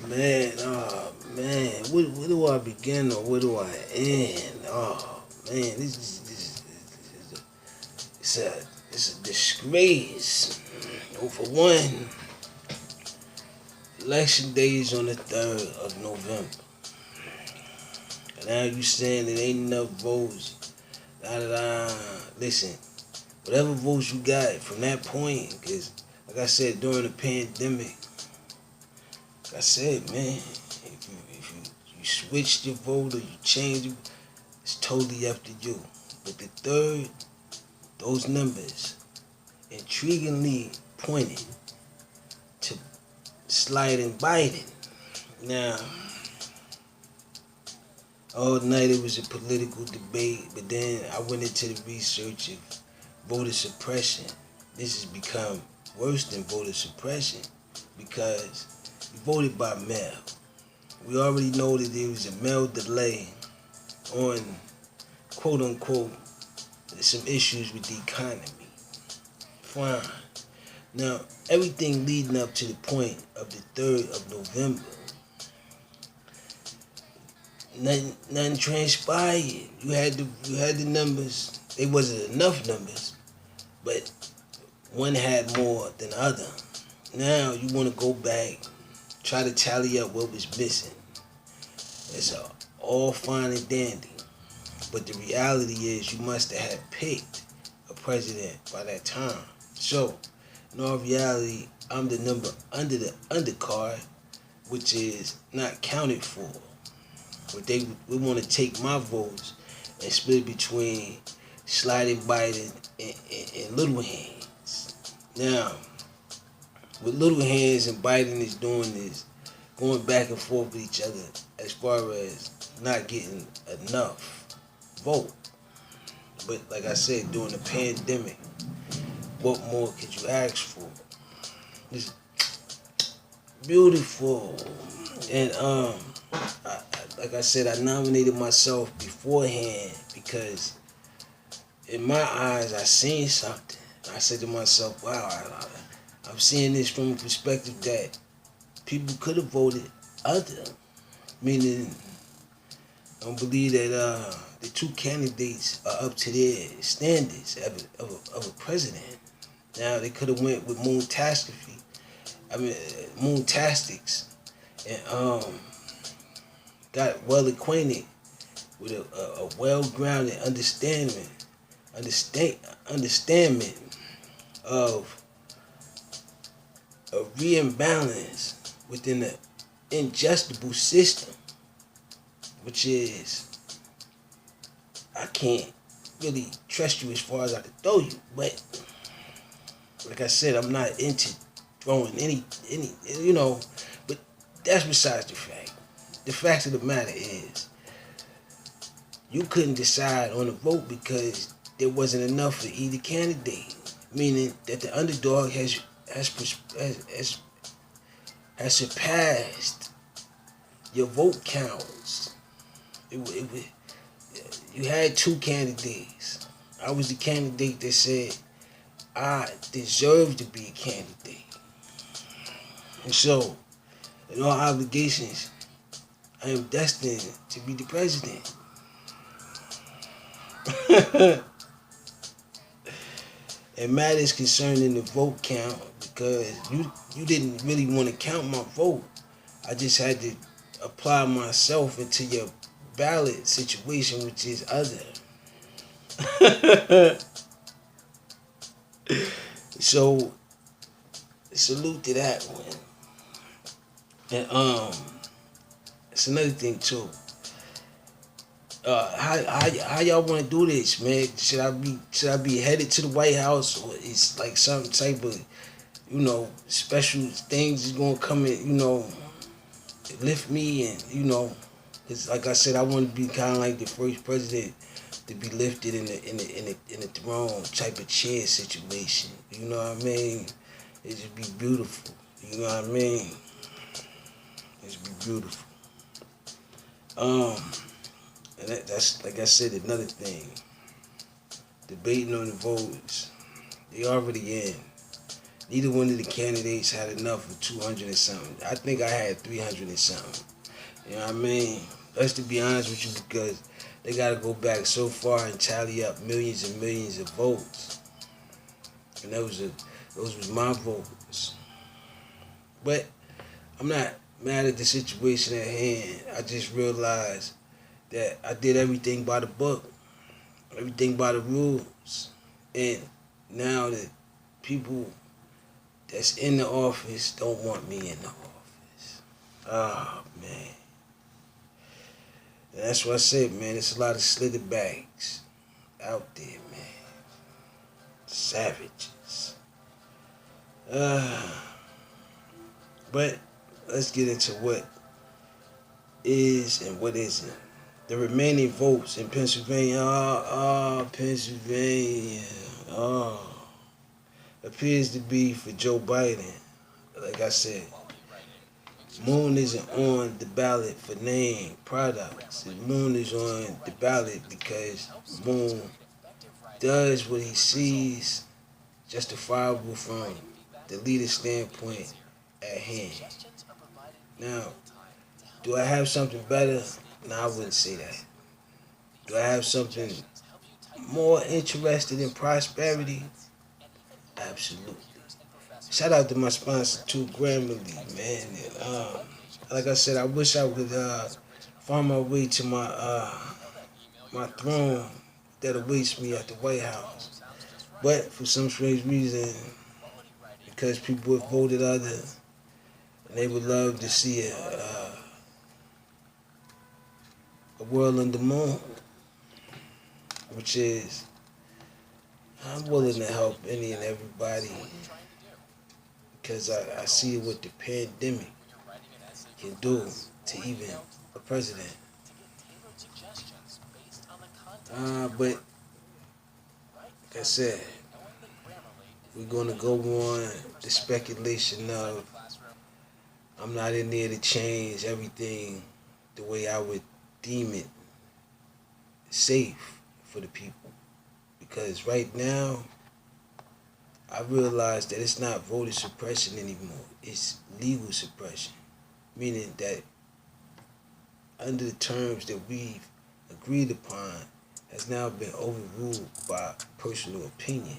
Man, where do I begin or where do I end? Oh man, it's a it's a disgrace. For one, election day is on the 3rd of November. And now you saying it ain't enough votes. Da da da. Listen, whatever votes you got from that point, because like I said during the pandemic, like I said, man, if you switched your vote or you changed it, it's totally up to you. But the third, those numbers intriguingly pointed to sliding Biden. Now, all night it was a political debate, but then I went into the research of voter suppression. This has become worse than voter suppression because you voted by mail. We already know that there was a mail delay on quote unquote some issues with the economy. Fine. Now, everything leading up to the point of the 3rd of November, nothing transpired. You had the numbers. They wasn't enough numbers, but one had more than the other. Now you want to go back, try to tally up what was missing. It's all fine and dandy, but the reality is you must have had picked a president by that time. So, in all reality, I'm the number under the undercard, which is not counted for. But they want to take my votes and split between sliding Biden and Little Hands. Now, what Little Hands and Biden is doing is going back and forth with each other as far as not getting enough vote. But like I said, during the pandemic, what more could you ask for? It's beautiful. And like I said, I nominated myself beforehand because in my eyes, I seen something. I said to myself, wow, I'm seeing this from a perspective that people could have voted other. Meaning, I don't believe that the two candidates are up to their standards of a president. Now, they could have went with Moontastics, and got well acquainted with a well-grounded understanding of a reimbalance within the ingestible system, which is I can't really trust you as far as I can throw you, but like I said, I'm not into throwing any but that's besides the fact. The fact of the matter is you couldn't decide on a vote because there wasn't enough for either candidate, meaning that the underdog has surpassed your vote counts. You had two candidates. I was the candidate that said I deserve to be a candidate. And so, in all obligations, I am destined to be the president. And matters concerning the vote count because you didn't really want to count my vote. I just had to apply myself into your ballot situation, which is other. So salute to that one. And it's another thing too. How y'all want to do this, man? Should I be headed to the White House, or it's like some type of special things is gonna come in, lift me, and it's like I said, I want to be kind of like the first president to be lifted in the throne type of chair situation. You know what I mean? It just be beautiful. You know what I mean? It just be beautiful. And that's like I said, another thing. Debating on the votes, they already in. Neither one of the candidates had enough of 200 and something. I think I had 300 and something. You know what I mean? Let's to be honest with you, because they got to go back so far and tally up millions and millions of votes. And those was my votes. But I'm not mad at the situation at hand. I just realized that I did everything by the book, everything by the rules. And now that people that's in the office don't want me in the office. Oh, man. And that's what I said, man. There's a lot of slither bags out there, man. Savages. But let's get into what is and what isn't. The remaining votes in Pennsylvania, Pennsylvania, appears to be for Joe Biden. Like I said, Moon isn't on the ballot for name products. Moon is on the ballot because Moon does what he sees justifiable from the leader standpoint at hand. Now, do I have something better? No, I wouldn't say that. Do I have something more interested in prosperity? Absolutely. Shout out to my sponsor, too, Grammarly, man. And, like I said, I wish I could find my way to my throne that awaits me at the White House. But for some strange reason, because people have voted other, and they would love to see a world under Moon, which is, I'm willing to help any and everybody because I see what the pandemic can do to even a president. But like I said, we're going to go on the speculation of I'm not in there to change everything the way I would deem it safe for the people. Because right now, I realize that it's not voter suppression anymore. It's legal suppression. Meaning that under the terms that we've agreed upon has now been overruled by personal opinion.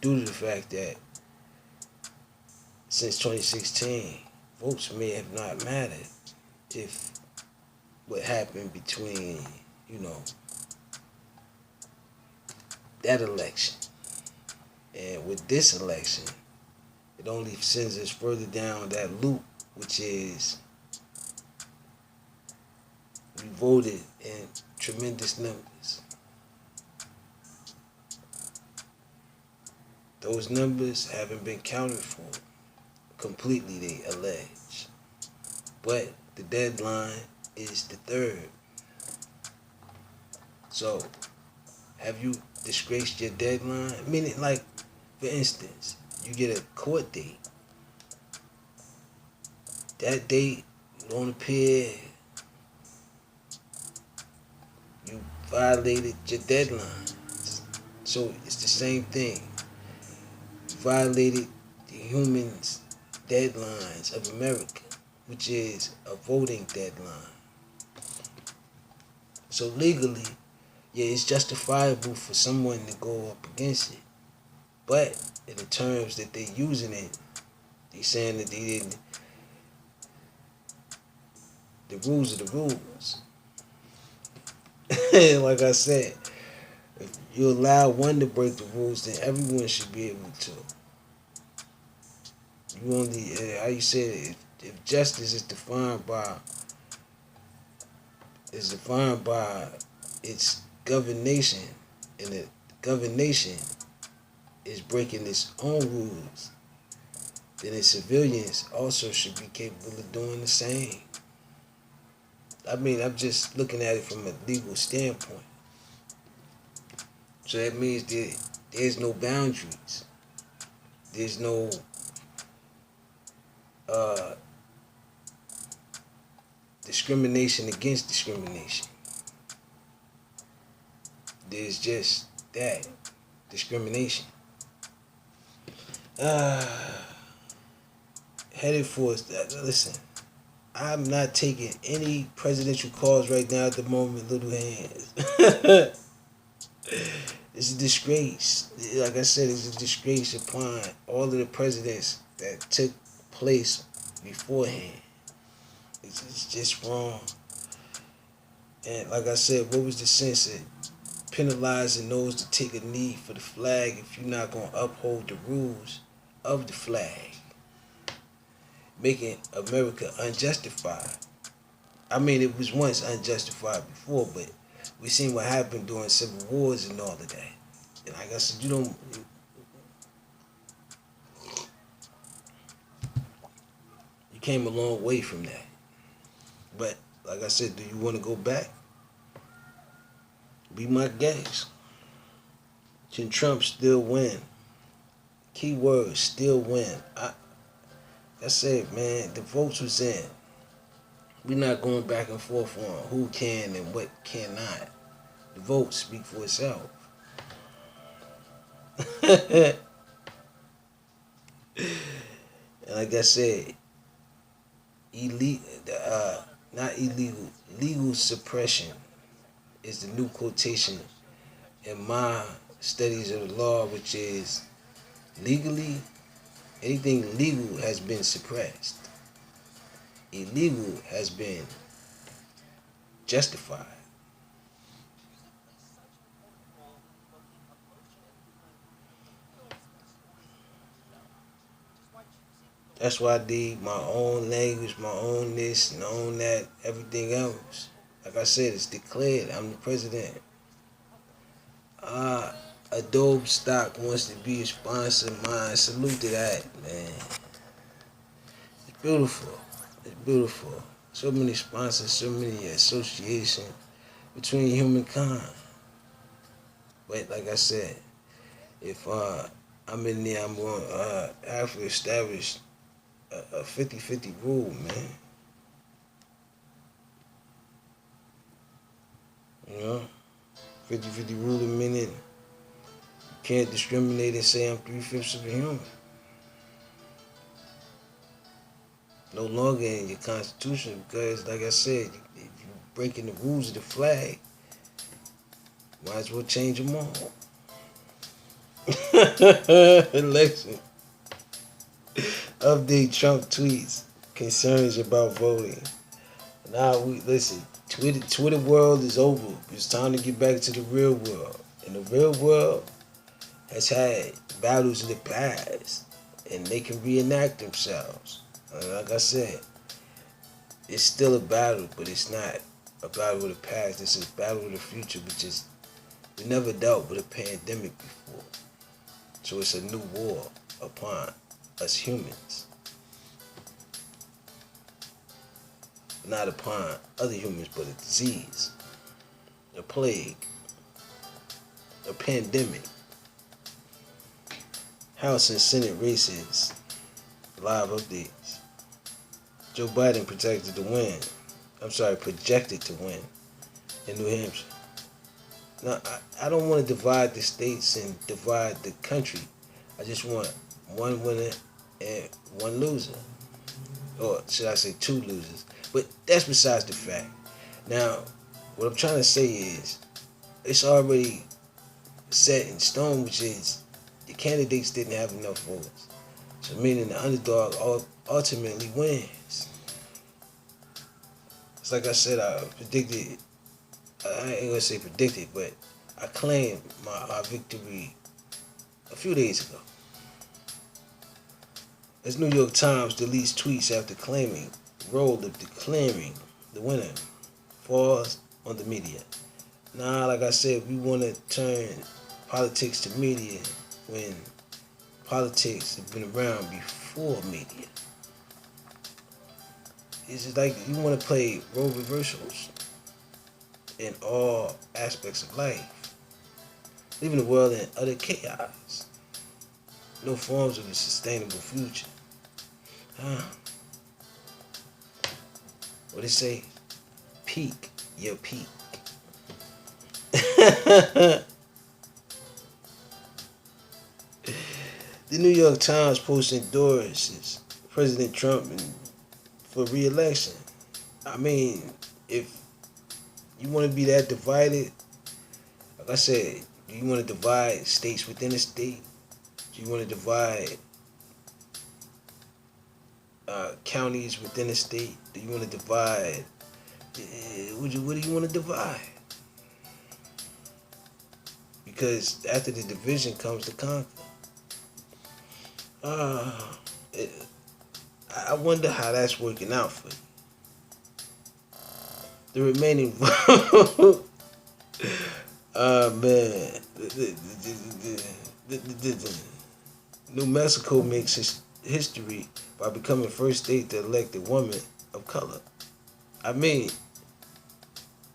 Due to the fact that since 2016, votes may have not mattered if what happened between, that election. And with this election, it only sends us further down that loop, which is we voted in tremendous numbers. Those numbers haven't been counted for completely, they allege. But the deadline is the 3rd. So, have you disgraced your deadline? Meaning, like, for instance, you get a court date. That date don't appear. You violated your deadline. So it's the same thing. You violated the humans' deadlines of America, which is a voting deadline. So legally, yeah, it's justifiable for someone to go up against it. But in the terms that they're using it, they're saying that they didn't. The rules are the rules. Like I said, if you allow one to break the rules, then everyone should be able to. You only, how you say it, if justice is defined by its governation, and the governation is breaking its own rules, then its civilians also should be capable of doing the same. I mean, I'm just looking at it from a legal standpoint. So that means that there's no boundaries. There's no discrimination against discrimination. There's just that discrimination. Headed for listen. I'm not taking any presidential calls right now at the moment, little hands. It's a disgrace. Like I said, it's a disgrace upon all of the presidents that took place beforehand. It's just wrong. And like I said, what was the sense of penalizing those to take a knee for the flag if you're not going to uphold the rules of the flag? Making America unjustified. I mean, it was once unjustified before, but we seen what happened during civil wars and all of that. And like I said, you came a long way from that. But like I said, do you want to go back? Be my guest. Can Trump still win? Key word, still win. I said, man, the votes was in. We're not going back and forth on who can and what cannot. The votes speak for itself. And like I said, not illegal, legal suppression is the new quotation in my studies of the law, which is legally, anything legal has been suppressed. Illegal has been justified. That's why I did my own language, my own this, my own that, everything else. Like I said, it's declared. I'm the president. Adobe stock wants to be a sponsor of mine. Salute to that, man. It's beautiful. It's beautiful. So many sponsors, so many associations between humankind. But like I said, if I'm in there, I'm going to have to establish a 50-50 rule, man. You know? 50-50 rule, meaning you can't discriminate and say I'm 3/5 of a human. No longer in your constitution because, like I said, if you're breaking the rules of the flag, might as well change them all. Election. Update Trump tweets. Concerns about voting. Now we listen. Twitter world is over. It's time to get back to the real world. And the real world has had battles in the past, and they can reenact themselves. Like I said, it's still a battle, but it's not a battle of the past. It's a battle of the future, which is we never dealt with a pandemic before. So it's a new war upon us humans. Not upon other humans, but a disease, a plague, a pandemic. House and Senate races, live updates. Joe Biden projected to win in New Hampshire. Now, I don't want to divide the states and divide the country. I just want one winner and one loser. Or should I say two losers? But that's besides the fact. Now, what I'm trying to say is, it's already set in stone, which is the candidates didn't have enough votes. So meaning the underdog ultimately wins. It's like I said, I ain't gonna say predicted, but I claimed our victory a few days ago. As New York Times deletes tweets after claiming role of declaring the winner falls on the media. Now, like I said, we want to turn politics to media when politics have been around before media. It's just like you want to play role reversals in all aspects of life, leaving the world in utter chaos. No forms of a sustainable future. What they say? Peak your peak. the New York Times post endorses President Trump for re-election. I mean, if you want to be that divided, like I said, do you want to divide states within a state? Do you want to divide counties within a state? Do you want to divide? What do you want to divide? Because after the division comes the conquer. I wonder how that's working out for you. The remaining vote. Man. New Mexico makes history by becoming first state to elect a woman of color. I mean,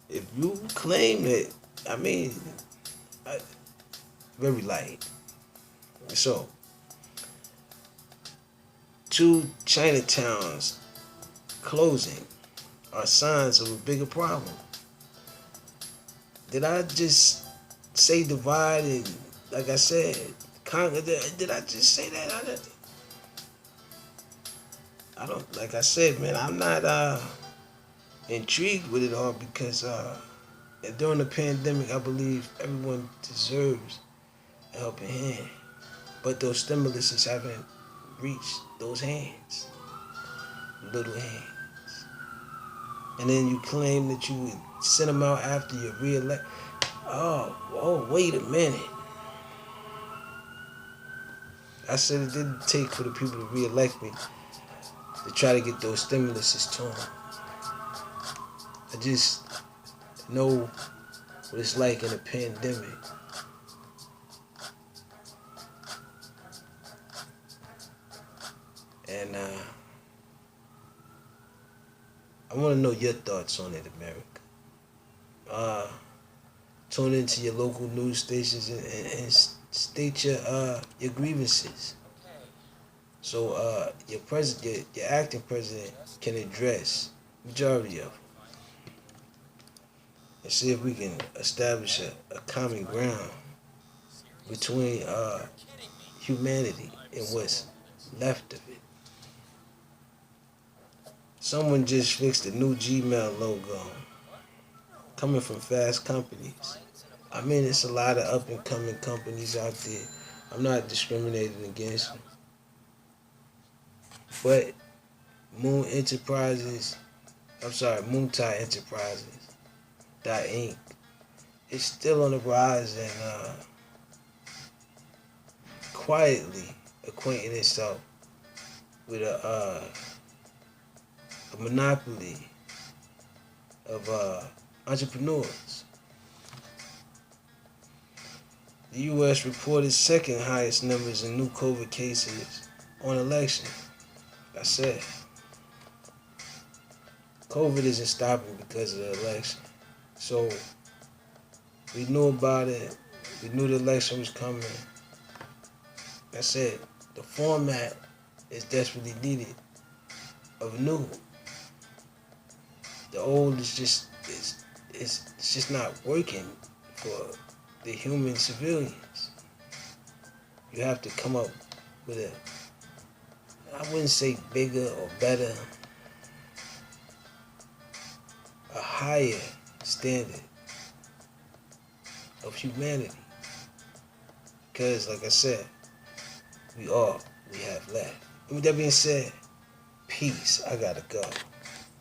if you claim that, very light. So, 2 Chinatowns closing are signs of a bigger problem. Did I just say divide and, like I said, conquer? Did I just say that? I don't, like I said, man, I'm not intrigued with it all because during the pandemic, I believe everyone deserves a helping hand. But those stimuluses haven't reached those hands, little hands. And then you claim that you would send them out after you re-elect. Oh, wait a minute. I said it didn't take for the people to re-elect me to try to get those stimuluses to them. I just know what it's like in a pandemic. And I want to know your thoughts on it, America. Tune into your local news stations and state your grievances. So your acting president can address majority of them. And see if we can establish a common ground between humanity and what's left of it. Someone just fixed a new Gmail logo coming from Fast Companies. I mean, it's a lot of up-and-coming companies out there. I'm not discriminating against them. But Moontide Enterprises .Inc. is still on the rise and quietly acquainting itself with a monopoly of entrepreneurs. The U.S. reported second highest numbers in new COVID cases on election. Like I said, COVID isn't stopping because of the election. So we knew about it. We knew the election was coming. Like I said, the format is desperately needed of new. The old is just it's just not working for the human civilians. You have to come up with I wouldn't say bigger or better, a higher standard of humanity. Because, like I said, we have left. And with that being said, peace. I gotta go.